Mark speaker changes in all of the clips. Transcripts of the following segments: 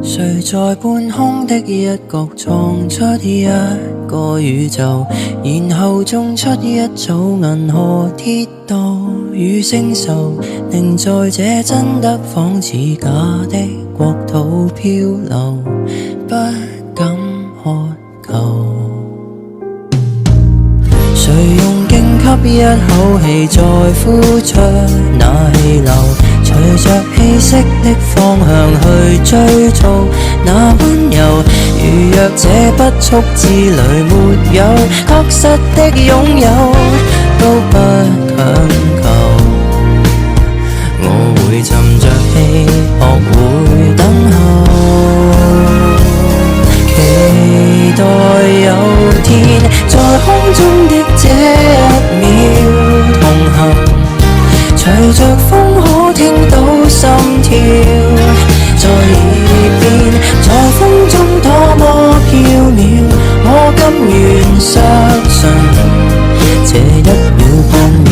Speaker 1: 誰在半空的一角創出一個宇宙，然後種出一組銀河鐵道與星宿，令在這真的仿似假的國土漂流，不敢渴求。誰用勁吸一口氣再呼出那氣流，隨着氣息的方向去追逐那溫柔，如若這不速之旅沒有確實的擁有，都不強求。我會沉着氣，學會等候，期待有天在空中的這一秒同行，隨着風可聽到心跳在耳邊，在風中多麼飄渺，我甘願相信這一秒半秒。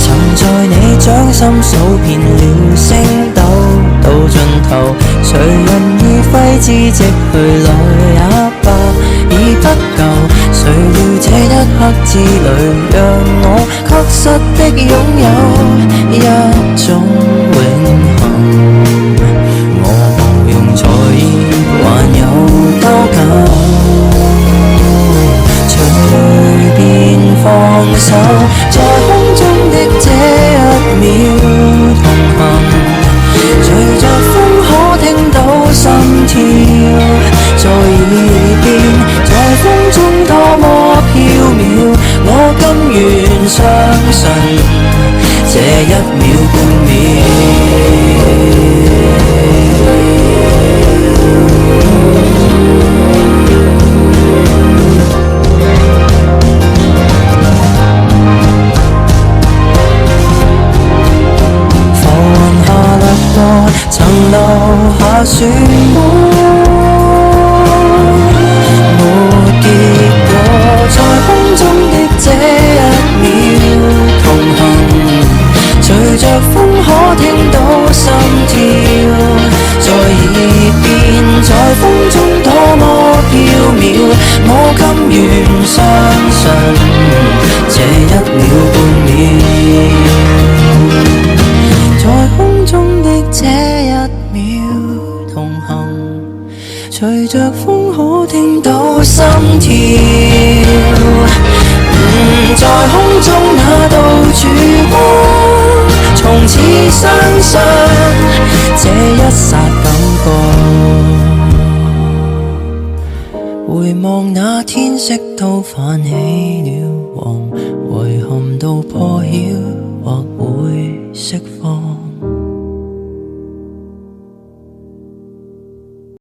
Speaker 1: 曾在你掌心數遍了星斗，到盡頭誰人已揮之即去來也罷，已不夠。誰料這一刻之旅讓我確實的擁有一種永恆，我無用才意還有多久，隨便放手，在空中的這一秒同行，隨着風可聽到心跳在耳邊，在風中多麼飄渺，我甘願相信這一秒半秒。曾留下漩渦，沒結果，在空中的這一秒同行，隨着風可聽到心跳在耳邊，在風中多麼飄渺，我甘願相信這一秒半秒，在空中的這一秒同行，隨着風可聽到心跳，在空中那道曙光，從此相信這一剎感覺。回望那天色都泛起了黃，遺憾到破曉或會釋